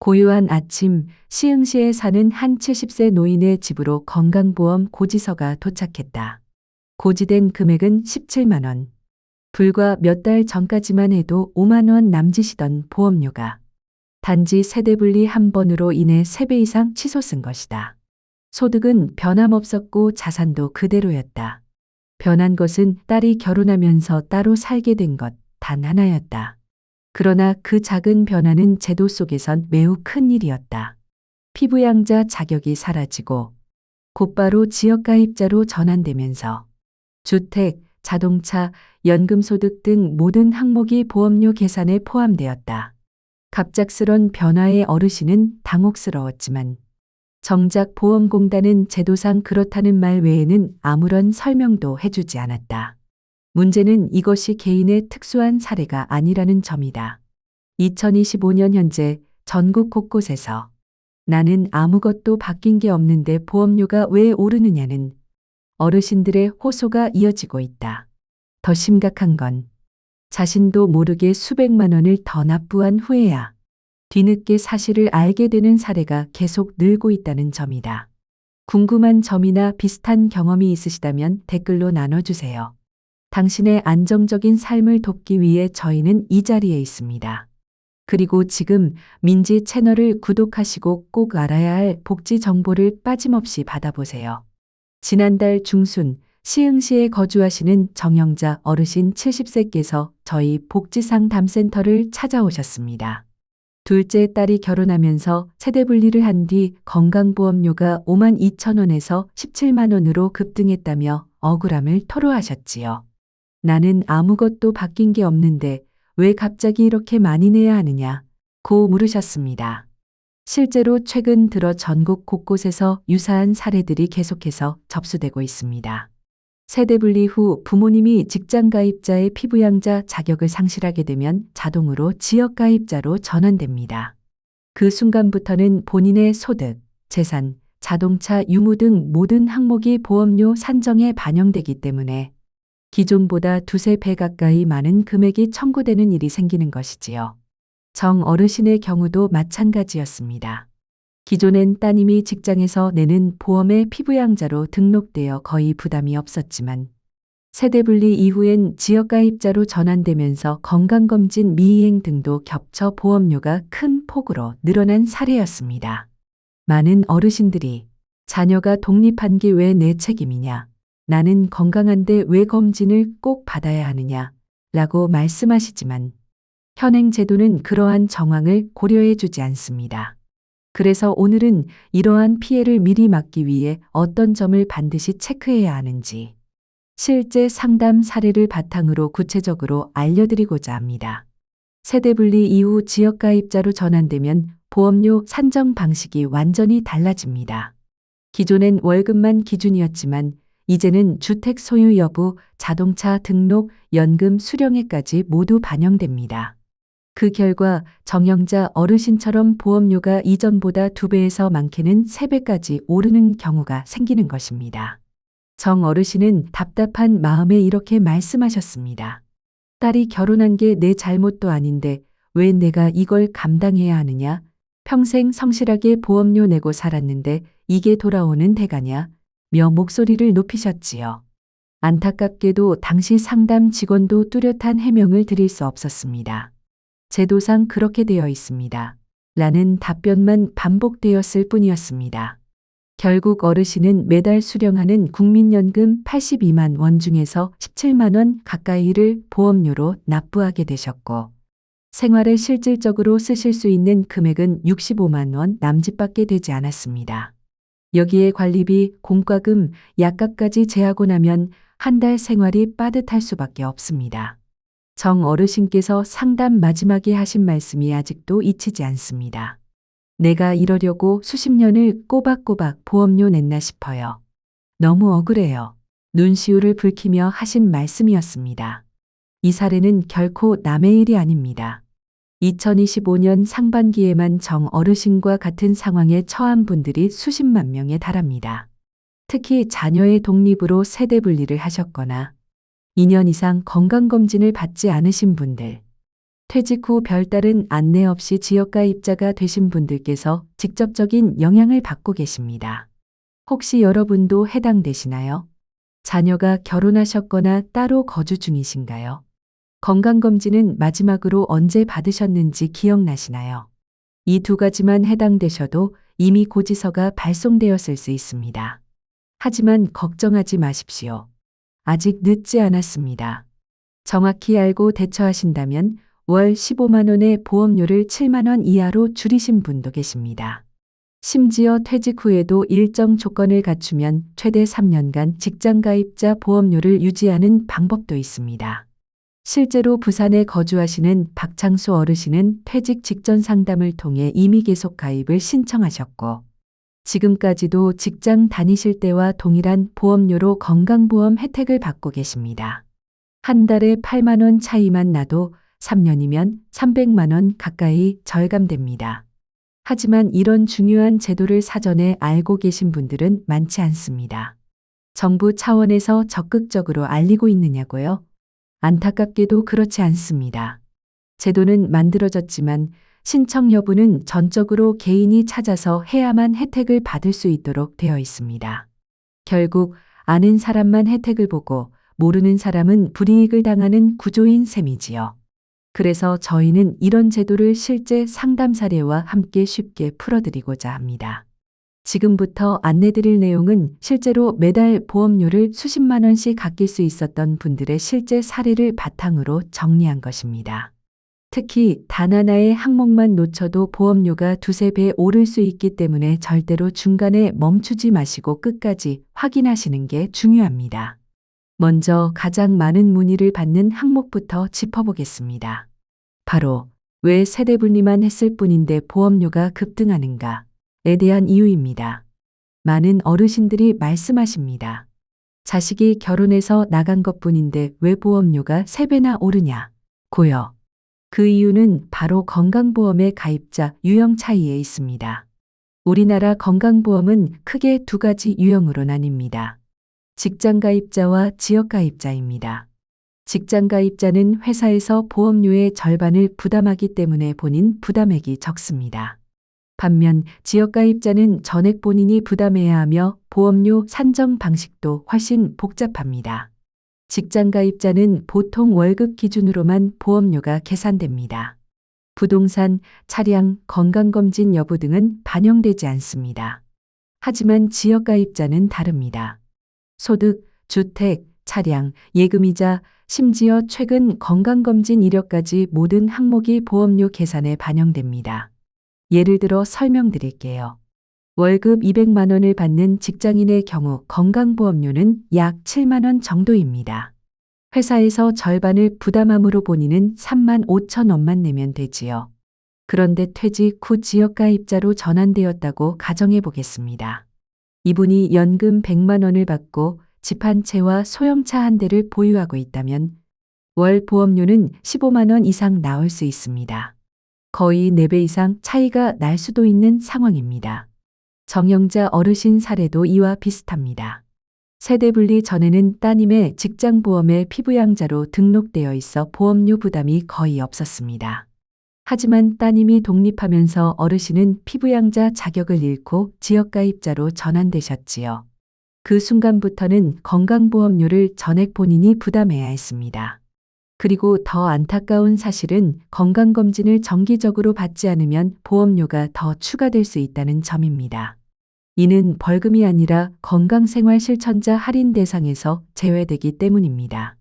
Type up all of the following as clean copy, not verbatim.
고요한 아침, 시흥시에 사는 한 70세 노인의 집으로 건강보험 고지서가 도착했다. 고지된 금액은 17만 원. 불과 몇 달 전까지만 해도 5만 원 남짓이던 보험료가 단지 세대분리 한 번으로 인해 3배 이상 치솟은 것이다. 소득은 변함없었고 자산도 그대로였다. 변한 것은 딸이 결혼하면서 따로 살게 된 것 단 하나였다. 그러나 그 작은 변화는 제도 속에선 매우 큰 일이었다. 피부양자 자격이 사라지고 곧바로 지역가입자로 전환되면서 주택, 자동차, 연금소득 등 모든 항목이 보험료 계산에 포함되었다. 갑작스런 변화에 어르신은 당혹스러웠지만 정작 보험공단은 제도상 그렇다는 말 외에는 아무런 설명도 해주지 않았다. 문제는 이것이 개인의 특수한 사례가 아니라는 점이다. 2025년 현재 전국 곳곳에서 나는 아무것도 바뀐 게 없는데 보험료가 왜 오르느냐는 어르신들의 호소가 이어지고 있다. 더 심각한 건 자신도 모르게 수백만 원을 더 납부한 후에야 뒤늦게 사실을 알게 되는 사례가 계속 늘고 있다는 점이다. 궁금한 점이나 비슷한 경험이 있으시다면 댓글로 나눠주세요. 당신의 안정적인 삶을 돕기 위해 저희는 이 자리에 있습니다. 그리고 지금 민지 채널을 구독하시고 꼭 알아야 할 복지 정보를 빠짐없이 받아보세요. 지난달 중순 시흥시에 거주하시는 정영자 어르신 70세께서 저희 복지상담센터를 찾아오셨습니다. 둘째 딸이 결혼하면서 세대 분리를 한 뒤 건강보험료가 5만 2천 원에서 17만 원으로 급등했다며 억울함을 토로하셨지요. 나는 아무것도 바뀐 게 없는데 왜 갑자기 이렇게 많이 내야 하느냐 고 물으셨습니다. 실제로 최근 들어 전국 곳곳에서 유사한 사례들이 계속해서 접수되고 있습니다. 세대 분리 후 부모님이 직장 가입자의 피부양자 자격을 상실하게 되면 자동으로 지역 가입자로 전환됩니다. 그 순간부터는 본인의 소득, 재산, 자동차 유무 등 모든 항목이 보험료 산정에 반영되기 때문에 기존보다 두세 배 가까이 많은 금액이 청구되는 일이 생기는 것이지요. 정 어르신의 경우도 마찬가지였습니다. 기존엔 따님이 직장에서 내는 보험의 피부양자로 등록되어 거의 부담이 없었지만 세대분리 이후엔 지역가입자로 전환되면서 건강검진 미이행 등도 겹쳐 보험료가 큰 폭으로 늘어난 사례였습니다. 많은 어르신들이 자녀가 독립한 게 왜 내 책임이냐? 나는 건강한데 왜 검진을 꼭 받아야 하느냐? 라고 말씀하시지만 현행 제도는 그러한 정황을 고려해 주지 않습니다. 그래서 오늘은 이러한 피해를 미리 막기 위해 어떤 점을 반드시 체크해야 하는지 실제 상담 사례를 바탕으로 구체적으로 알려드리고자 합니다. 세대분리 이후 지역가입자로 전환되면 보험료 산정 방식이 완전히 달라집니다. 기존엔 월급만 기준이었지만 이제는 주택 소유 여부, 자동차 등록, 연금 수령액까지 모두 반영됩니다. 그 결과 정영자 어르신처럼 보험료가 이전보다 2배에서 많게는 3배까지 오르는 경우가 생기는 것입니다. 정 어르신은 답답한 마음에 이렇게 말씀하셨습니다. 딸이 결혼한 게 내 잘못도 아닌데 왜 내가 이걸 감당해야 하느냐? 평생 성실하게 보험료 내고 살았는데 이게 돌아오는 대가냐? 며 목소리를 높이셨지요. 안타깝게도 당시 상담 직원도 뚜렷한 해명을 드릴 수 없었습니다. 제도상 그렇게 되어 있습니다. 라는 답변만 반복되었을 뿐이었습니다. 결국 어르신은 매달 수령하는 국민연금 82만 원 중에서 17만 원 가까이를 보험료로 납부하게 되셨고 생활에 실질적으로 쓰실 수 있는 금액은 65만 원 남짓밖에 되지 않았습니다. 여기에 관리비, 공과금, 약값까지 제하고 나면 한 달 생활이 빠듯할 수밖에 없습니다. 정 어르신께서 상담 마지막에 하신 말씀이 아직도 잊히지 않습니다. 내가 이러려고 수십 년을 꼬박꼬박 보험료 냈나 싶어요. 너무 억울해요. 눈시울을 붉히며 하신 말씀이었습니다. 이 사례는 결코 남의 일이 아닙니다. 2025년 상반기에만 정 어르신과 같은 상황에 처한 분들이 수십만 명에 달합니다. 특히 자녀의 독립으로 세대 분리를 하셨거나 2년 이상 건강검진을 받지 않으신 분들, 퇴직 후 별다른 안내 없이 지역가입자가 되신 분들께서 직접적인 영향을 받고 계십니다. 혹시 여러분도 해당되시나요? 자녀가 결혼하셨거나 따로 거주 중이신가요? 건강검진은 마지막으로 언제 받으셨는지 기억나시나요? 이 두 가지만 해당되셔도 이미 고지서가 발송되었을 수 있습니다. 하지만 걱정하지 마십시오. 아직 늦지 않았습니다. 정확히 알고 대처하신다면 월 15만 원의 보험료를 7만 원 이하로 줄이신 분도 계십니다. 심지어 퇴직 후에도 일정 조건을 갖추면 최대 3년간 직장가입자 보험료를 유지하는 방법도 있습니다. 실제로 부산에 거주하시는 박창수 어르신은 퇴직 직전 상담을 통해 이미 계속 가입을 신청하셨고, 지금까지도 직장 다니실 때와 동일한 보험료로 건강보험 혜택을 받고 계십니다. 한 달에 8만 원 차이만 나도 3년이면 300만 원 가까이 절감됩니다. 하지만 이런 중요한 제도를 사전에 알고 계신 분들은 많지 않습니다. 정부 차원에서 적극적으로 알리고 있느냐고요? 안타깝게도 그렇지 않습니다. 제도는 만들어졌지만 신청 여부는 전적으로 개인이 찾아서 해야만 혜택을 받을 수 있도록 되어 있습니다. 결국 아는 사람만 혜택을 보고 모르는 사람은 불이익을 당하는 구조인 셈이지요. 그래서 저희는 이런 제도를 실제 상담 사례와 함께 쉽게 풀어드리고자 합니다. 지금부터 안내드릴 내용은 실제로 매달 보험료를 수십만 원씩 아낄 수 있었던 분들의 실제 사례를 바탕으로 정리한 것입니다. 특히 단 하나의 항목만 놓쳐도 보험료가 두세 배 오를 수 있기 때문에 절대로 중간에 멈추지 마시고 끝까지 확인하시는 게 중요합니다. 먼저 가장 많은 문의를 받는 항목부터 짚어보겠습니다. 바로 왜 세대 분리만 했을 뿐인데 보험료가 급등하는가에 대한 이유입니다. 많은 어르신들이 말씀하십니다. 자식이 결혼해서 나간 것뿐인데 왜 보험료가 3배나 오르냐? 고요. 그 이유는 바로 건강보험의 가입자 유형 차이에 있습니다. 우리나라 건강보험은 크게 두 가지 유형으로 나뉩니다. 직장가입자와 지역가입자입니다. 직장가입자는 회사에서 보험료의 절반을 부담하기 때문에 본인 부담액이 적습니다. 반면 지역가입자는 전액 본인이 부담해야 하며 보험료 산정 방식도 훨씬 복잡합니다. 직장가입자는 보통 월급 기준으로만 보험료가 계산됩니다. 부동산, 차량, 건강검진 여부 등은 반영되지 않습니다. 하지만 지역가입자는 다릅니다. 소득, 주택, 차량, 예금이자 심지어 최근 건강검진 이력까지 모든 항목이 보험료 계산에 반영됩니다. 예를 들어 설명드릴게요. 월급 200만 원을 받는 직장인의 경우 건강보험료는 약 7만 원 정도입니다. 회사에서 절반을 부담함으로 본인은 3만 5천 원만 내면 되지요. 그런데 퇴직 후 지역가입자로 전환되었다고 가정해 보겠습니다. 이분이 연금 100만 원을 받고 집 한 채와 소형차 한 대를 보유하고 있다면 월 보험료는 15만 원 이상 나올 수 있습니다. 거의 4배 이상 차이가 날 수도 있는 상황입니다. 정영자 어르신 사례도 이와 비슷합니다. 세대분리 전에는 따님의 직장보험에 피부양자로 등록되어 있어 보험료 부담이 거의 없었습니다. 하지만 따님이 독립하면서 어르신은 피부양자 자격을 잃고 지역가입자로 전환되셨지요. 그 순간부터는 건강보험료를 전액 본인이 부담해야 했습니다. 그리고 더 안타까운 사실은 건강검진을 정기적으로 받지 않으면 보험료가 더 추가될 수 있다는 점입니다. 이는 벌금이 아니라 건강생활실천자 할인 대상에서 제외되기 때문입니다.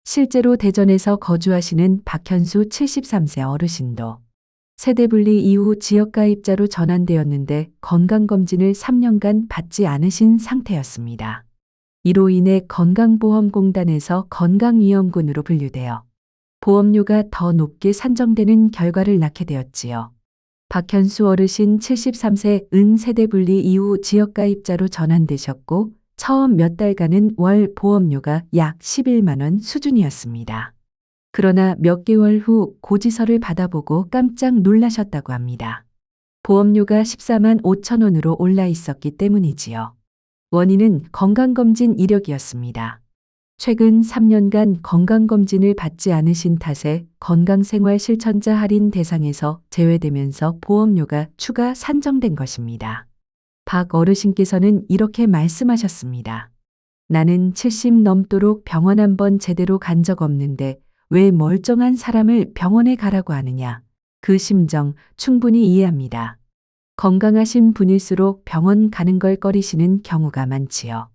실제로 대전에서 거주하시는 박현수 73세 어르신도 세대분리 이후 지역가입자로 전환되었는데 건강검진을 3년간 받지 않으신 상태였습니다. 이로 인해 건강보험공단에서 건강위험군으로 분류되어 보험료가 더 높게 산정되는 결과를 낳게 되었지요. 박현수 어르신 73세 세대분리 이후 지역가입자로 전환되셨고 처음 몇 달간은 월 보험료가 약 11만 원 수준이었습니다. 그러나 몇 개월 후 고지서를 받아보고 깜짝 놀라셨다고 합니다. 보험료가 14만 5천 원으로 올라 있었기 때문이지요. 원인은 건강검진 이력이었습니다. 최근 3년간 건강검진을 받지 않으신 탓에 건강생활 실천자 할인 대상에서 제외되면서 보험료가 추가 산정된 것입니다. 박 어르신께서는 이렇게 말씀하셨습니다. 나는 70 넘도록 병원 한 번 제대로 간 적 없는데 왜 멀쩡한 사람을 병원에 가라고 하느냐. 그 심정 충분히 이해합니다. 건강하신 분일수록 병원 가는 걸 꺼리시는 경우가 많지요.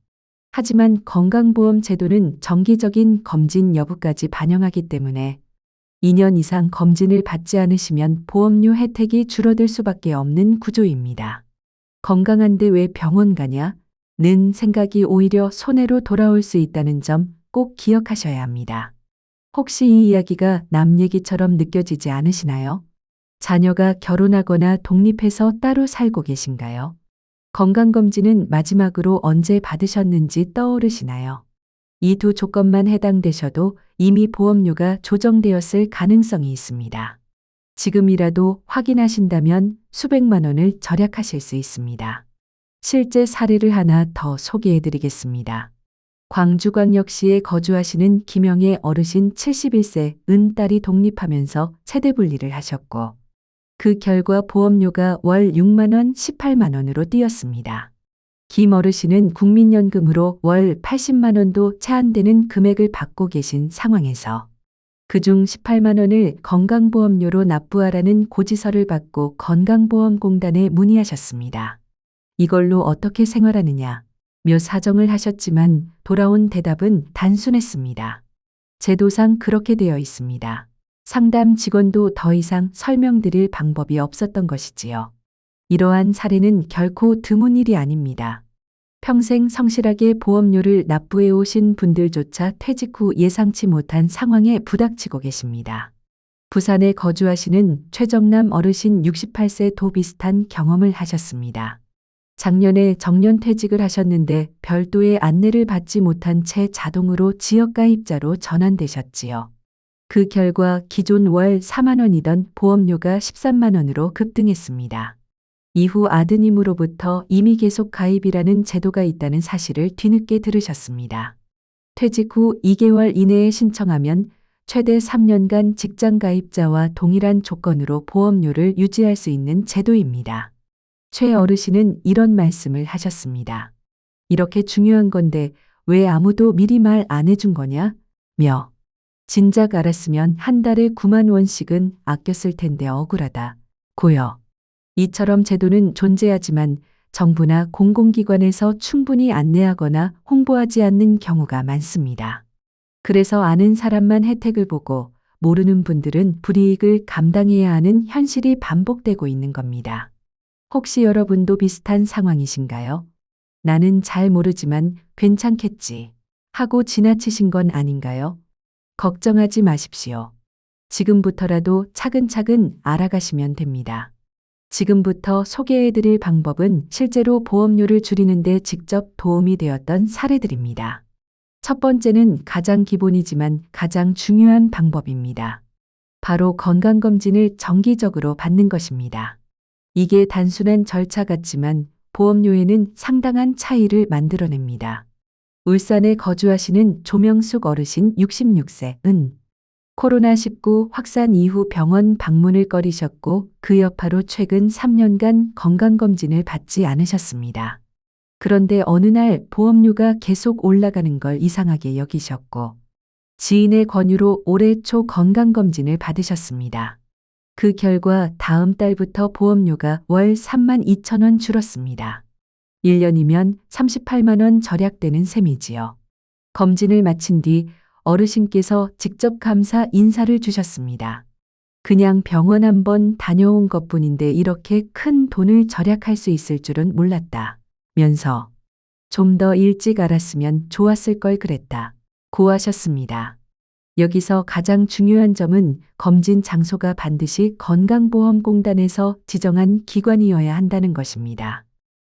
하지만 건강보험 제도는 정기적인 검진 여부까지 반영하기 때문에 2년 이상 검진을 받지 않으시면 보험료 혜택이 줄어들 수밖에 없는 구조입니다. 건강한데 왜 병원 가냐? 는 생각이 오히려 손해로 돌아올 수 있다는 점 꼭 기억하셔야 합니다. 혹시 이 이야기가 남 얘기처럼 느껴지지 않으시나요? 자녀가 결혼하거나 독립해서 따로 살고 계신가요? 건강검진은 마지막으로 언제 받으셨는지 떠오르시나요? 이 두 조건만 해당되셔도 이미 보험료가 조정되었을 가능성이 있습니다. 지금이라도 확인하신다면 수백만 원을 절약하실 수 있습니다. 실제 사례를 하나 더 소개해 드리겠습니다. 광주광역시에 거주하시는 김영애 어르신 71세 은딸이 독립하면서 세대 분리를 하셨고 그 결과 보험료가 월 6만 원, 18만 원으로 뛰었습니다. 김 어르신은 국민연금으로 월 80만 원도 채 안 되는 금액을 받고 계신 상황에서 그중 18만 원을 건강보험료로 납부하라는 고지서를 받고 건강보험공단에 문의하셨습니다. 이걸로 어떻게 생활하느냐 며 사정을 하셨지만 돌아온 대답은 단순했습니다. 제도상 그렇게 되어 있습니다. 상담 직원도 더 이상 설명드릴 방법이 없었던 것이지요. 이러한 사례는 결코 드문 일이 아닙니다. 평생 성실하게 보험료를 납부해 오신 분들조차 퇴직 후 예상치 못한 상황에 부닥치고 계십니다. 부산에 거주하시는 최정남 어르신 68세도 비슷한 경험을 하셨습니다. 작년에 정년퇴직을 하셨는데 별도의 안내를 받지 못한 채 자동으로 지역가입자로 전환되셨지요. 그 결과 기존 월 4만 원이던 보험료가 13만 원으로 급등했습니다. 이후 아드님으로부터 이미 계속 가입이라는 제도가 있다는 사실을 뒤늦게 들으셨습니다. 퇴직 후 2개월 이내에 신청하면 최대 3년간 직장 가입자와 동일한 조건으로 보험료를 유지할 수 있는 제도입니다. 최 어르신은 이런 말씀을 하셨습니다. 이렇게 중요한 건데 왜 아무도 미리 말 안 해준 거냐? 며 진작 알았으면 한 달에 9만 원씩은 아꼈을 텐데 억울하다. 고요. 이처럼 제도는 존재하지만 정부나 공공기관에서 충분히 안내하거나 홍보하지 않는 경우가 많습니다. 그래서 아는 사람만 혜택을 보고 모르는 분들은 불이익을 감당해야 하는 현실이 반복되고 있는 겁니다. 혹시 여러분도 비슷한 상황이신가요? 나는 잘 모르지만 괜찮겠지 하고 지나치신 건 아닌가요? 걱정하지 마십시오. 지금부터라도 차근차근 알아가시면 됩니다. 지금부터 소개해드릴 방법은 실제로 보험료를 줄이는 데 직접 도움이 되었던 사례들입니다. 첫 번째는 가장 기본이지만 가장 중요한 방법입니다. 바로 건강검진을 정기적으로 받는 것입니다. 이게 단순한 절차 같지만 보험료에는 상당한 차이를 만들어냅니다. 울산에 거주하시는 조명숙 어르신 66세 은 코로나19 확산 이후 병원 방문을 꺼리셨고 그 여파로 최근 3년간 건강검진을 받지 않으셨습니다. 그런데 어느 날 보험료가 계속 올라가는 걸 이상하게 여기셨고 지인의 권유로 올해 초 건강검진을 받으셨습니다. 그 결과 다음 달부터 보험료가 월 3만 2천 원 줄었습니다. 1년이면 38만 원 절약되는 셈이지요. 검진을 마친 뒤 어르신께서 직접 감사 인사를 주셨습니다. 그냥 병원 한번 다녀온 것뿐인데 이렇게 큰 돈을 절약할 수 있을 줄은 몰랐다. 면서 좀 더 일찍 알았으면 좋았을 걸 그랬다. 고 하셨습니다. 여기서 가장 중요한 점은 검진 장소가 반드시 건강보험공단에서 지정한 기관이어야 한다는 것입니다.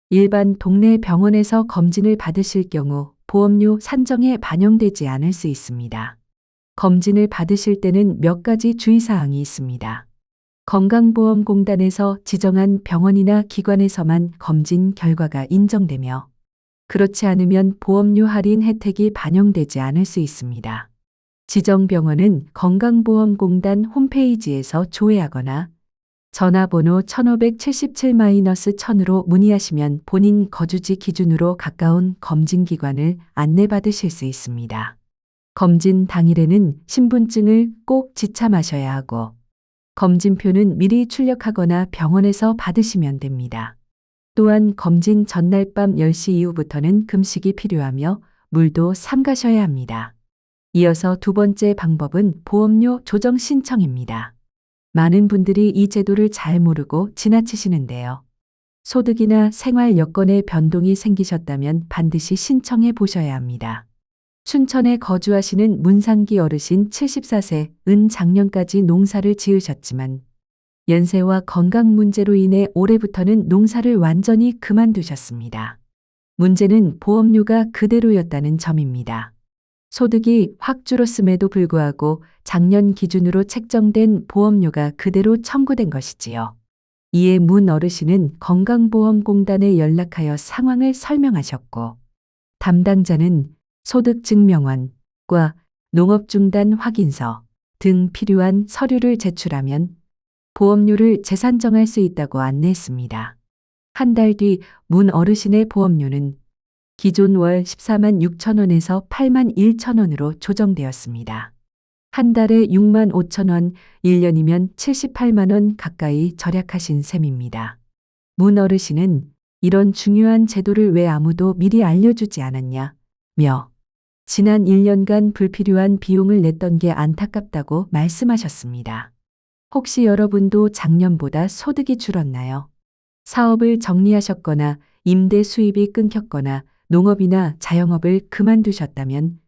일반 동네 병원에서 검진을 받으실 경우 보험료 산정에 반영되지 않을 수 있습니다. 검진을 받으실 때는 몇 가지 주의사항이 있습니다. 건강보험공단에서 지정한 병원이나 기관에서만 검진 결과가 인정되며 그렇지 않으면 보험료 할인 혜택이 반영되지 않을 수 있습니다. 지정병원은 건강보험공단 홈페이지에서 조회하거나 전화번호 1577-1000으로 문의하시면 본인 거주지 기준으로 가까운 검진기관을 안내받으실 수 있습니다. 검진 당일에는 신분증을 꼭 지참하셔야 하고 검진표는 미리 출력하거나 병원에서 받으시면 됩니다. 또한 검진 전날 밤 10시 이후부터는 금식이 필요하며 물도 삼가셔야 합니다. 이어서 두 번째 방법은 보험료 조정 신청입니다. 많은 분들이 이 제도를 잘 모르고 지나치시는데요. 소득이나 생활 여건에 변동이 생기셨다면 반드시 신청해 보셔야 합니다. 춘천에 거주하시는 문상기 어르신 74세 은 작년까지 농사를 지으셨지만 연세와 건강 문제로 인해 올해부터는 농사를 완전히 그만두셨습니다. 문제는 보험료가 그대로였다는 점입니다. 소득이 확 줄었음에도 불구하고 작년 기준으로 책정된 보험료가 그대로 청구된 것이지요. 이에 문 어르신은 건강보험공단에 연락하여 상황을 설명하셨고 담당자는 소득증명원과 농업중단 확인서 등 필요한 서류를 제출하면 보험료를 재산정할 수 있다고 안내했습니다. 한 달 뒤 문 어르신의 보험료는 기존 월 14만 6천 원에서 8만 1천 원으로 조정되었습니다. 한 달에 6만 5천 원, 1년이면 78만 원 가까이 절약하신 셈입니다. 문 어르신은 이런 중요한 제도를 왜 아무도 미리 알려주지 않았냐며 지난 1년간 불필요한 비용을 냈던 게 안타깝다고 말씀하셨습니다. 혹시 여러분도 작년보다 소득이 줄었나요? 사업을 정리하셨거나 임대 수입이 끊겼거나 농업이나 자영업을 그만두셨다면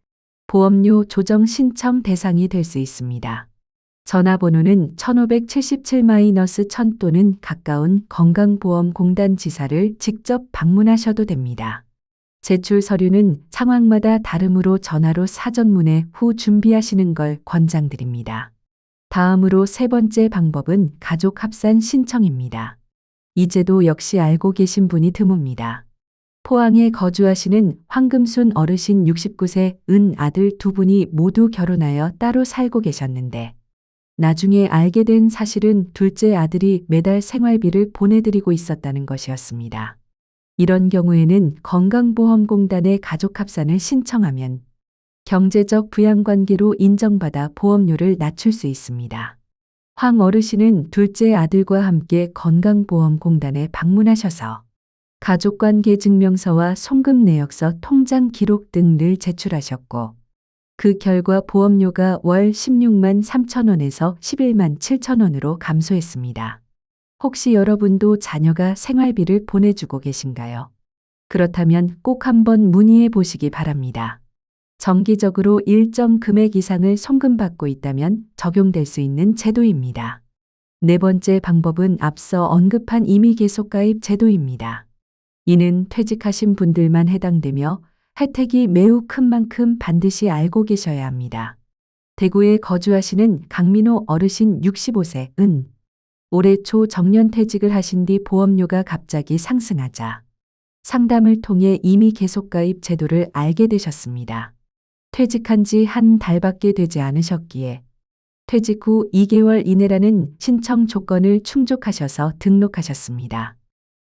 보험료 조정 신청 대상이 될 수 있습니다. 전화번호는 1577-1000 또는 가까운 건강보험공단 지사를 직접 방문하셔도 됩니다. 제출 서류는 상황마다 다르므로 전화로 사전 문의 후 준비하시는 걸 권장드립니다. 다음으로 세 번째 방법은 가족 합산 신청입니다. 이 제도 역시 알고 계신 분이 드뭅니다. 포항에 거주하시는 황금순 어르신 69세 은 아들 두 분이 모두 결혼하여 따로 살고 계셨는데 나중에 알게 된 사실은 둘째 아들이 매달 생활비를 보내드리고 있었다는 것이었습니다. 이런 경우에는 건강보험공단에 가족합산을 신청하면 경제적 부양관계로 인정받아 보험료를 낮출 수 있습니다. 황 어르신은 둘째 아들과 함께 건강보험공단에 방문하셔서 가족관계 증명서와 송금 내역서, 통장 기록 등을 제출하셨고 그 결과 보험료가 월 16만 3천 원에서 11만 7천 원으로 감소했습니다. 혹시 여러분도 자녀가 생활비를 보내주고 계신가요? 그렇다면 꼭 한번 문의해 보시기 바랍니다. 정기적으로 일정 금액 이상을 송금받고 있다면 적용될 수 있는 제도입니다. 네 번째 방법은 앞서 언급한 임의계속가입 제도입니다. 이는 퇴직하신 분들만 해당되며 혜택이 매우 큰 만큼 반드시 알고 계셔야 합니다. 대구에 거주하시는 강민호 어르신 65세 은 올해 초 정년퇴직을 하신 뒤 보험료가 갑자기 상승하자 상담을 통해 임의계속가입 제도를 알게 되셨습니다. 퇴직한 지 한 달밖에 되지 않으셨기에 퇴직 후 2개월 이내라는 신청 조건을 충족하셔서 등록하셨습니다.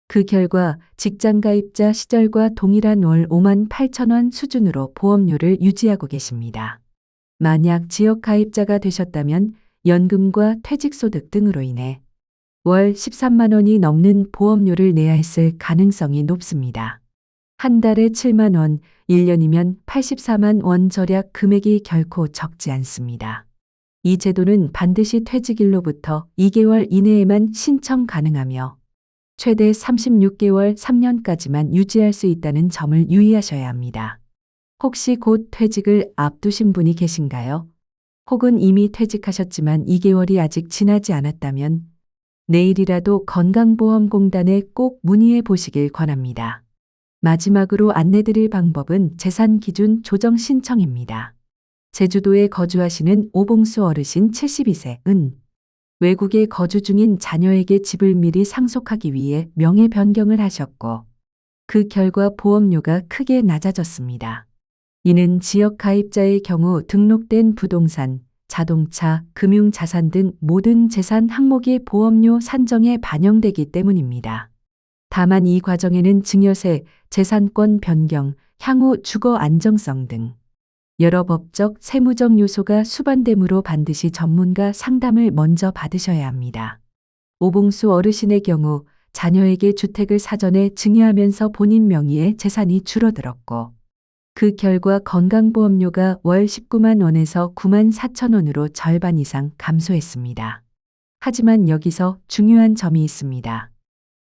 그 결과 직장가입자 시절과 동일한 월 5만 8천 원 수준으로 보험료를 유지하고 계십니다. 만약 지역가입자가 되셨다면 연금과 퇴직소득 등으로 인해 월 13만 원이 넘는 보험료를 내야 했을 가능성이 높습니다. 한 달에 7만 원, 1년이면 84만 원 절약 금액이 결코 적지 않습니다. 이 제도는 반드시 퇴직일로부터 2개월 이내에만 신청 가능하며 최대 36개월 3년까지만 유지할 수 있다는 점을 유의하셔야 합니다. 혹시 곧 퇴직을 앞두신 분이 계신가요? 혹은 이미 퇴직하셨지만 2개월이 아직 지나지 않았다면 내일이라도 건강보험공단에 꼭 문의해 보시길 권합니다. 마지막으로 안내드릴 방법은 재산기준 조정 신청입니다. 제주도에 거주하시는 오봉수 어르신 72세 은 외국에 거주 중인 자녀에게 집을 미리 상속하기 위해 명의 변경을 하셨고 그 결과 보험료가 크게 낮아졌습니다. 이는 지역 가입자의 경우 등록된 부동산, 자동차, 금융자산 등 모든 재산 항목이 보험료 산정에 반영되기 때문입니다. 다만 이 과정에는 증여세, 재산권 변경, 향후 주거 안정성 등 여러 법적, 세무적 요소가 수반되므로 반드시 전문가 상담을 먼저 받으셔야 합니다. 오봉수 어르신의 경우 자녀에게 주택을 사전에 증여하면서 본인 명의의 재산이 줄어들었고 그 결과 건강보험료가 월 19만 원에서 9만 4천 원으로 절반 이상 감소했습니다. 하지만 여기서 중요한 점이 있습니다.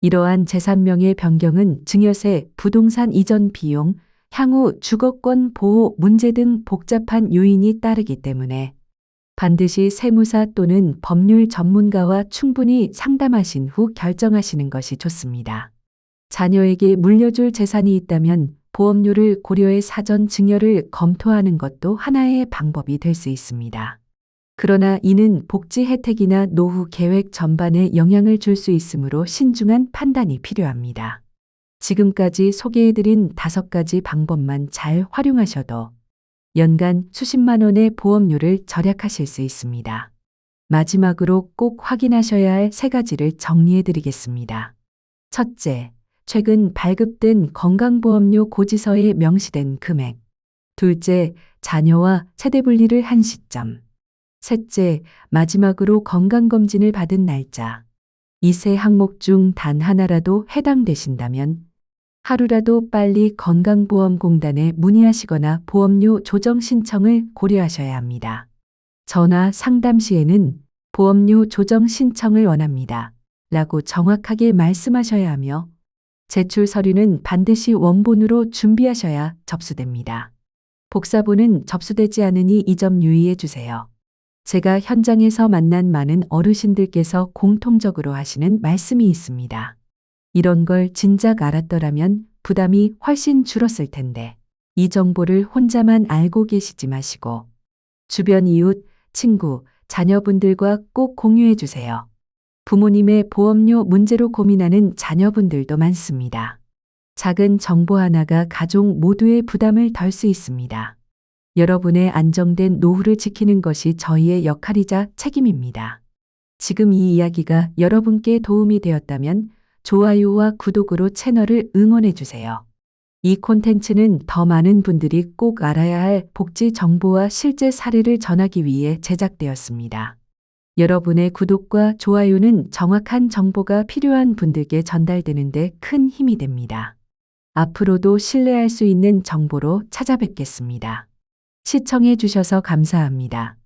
이러한 재산명의 변경은 증여세, 부동산 이전 비용, 향후 주거권 보호 문제 등 복잡한 요인이 따르기 때문에 반드시 세무사 또는 법률 전문가와 충분히 상담하신 후 결정하시는 것이 좋습니다. 자녀에게 물려줄 재산이 있다면 보험료를 고려해 사전 증여를 검토하는 것도 하나의 방법이 될 수 있습니다. 그러나 이는 복지 혜택이나 노후 계획 전반에 영향을 줄 수 있으므로 신중한 판단이 필요합니다. 지금까지 소개해드린 5가지 방법만 잘 활용하셔도 연간 수십만 원의 보험료를 절약하실 수 있습니다. 마지막으로 꼭 확인하셔야 할 3가지를 정리해드리겠습니다. 첫째, 최근 발급된 건강보험료 고지서에 명시된 금액. 둘째, 자녀와 세대분리를 한 시점. 셋째, 마지막으로 건강검진을 받은 날짜. 이 3 항목 중 단 하나라도 해당되신다면 하루라도 빨리 건강보험공단에 문의하시거나 보험료 조정 신청을 고려하셔야 합니다. 전화 상담 시에는 보험료 조정 신청을 원합니다. 라고 정확하게 말씀하셔야 하며 제출 서류는 반드시 원본으로 준비하셔야 접수됩니다. 복사본은 접수되지 않으니 이 점 유의해 주세요. 제가 현장에서 만난 많은 어르신들께서 공통적으로 하시는 말씀이 있습니다. 이런 걸 진작 알았더라면 부담이 훨씬 줄었을 텐데 이 정보를 혼자만 알고 계시지 마시고 주변 이웃, 친구, 자녀분들과 꼭 공유해 주세요. 부모님의 보험료 문제로 고민하는 자녀분들도 많습니다. 작은 정보 하나가 가족 모두의 부담을 덜 수 있습니다. 여러분의 안정된 노후를 지키는 것이 저희의 역할이자 책임입니다. 지금 이 이야기가 여러분께 도움이 되었다면 좋아요와 구독으로 채널을 응원해 주세요. 이 콘텐츠는 더 많은 분들이 꼭 알아야 할 복지 정보와 실제 사례를 전하기 위해 제작되었습니다. 여러분의 구독과 좋아요는 정확한 정보가 필요한 분들께 전달되는 데 큰 힘이 됩니다. 앞으로도 신뢰할 수 있는 정보로 찾아뵙겠습니다. 시청해 주셔서 감사합니다.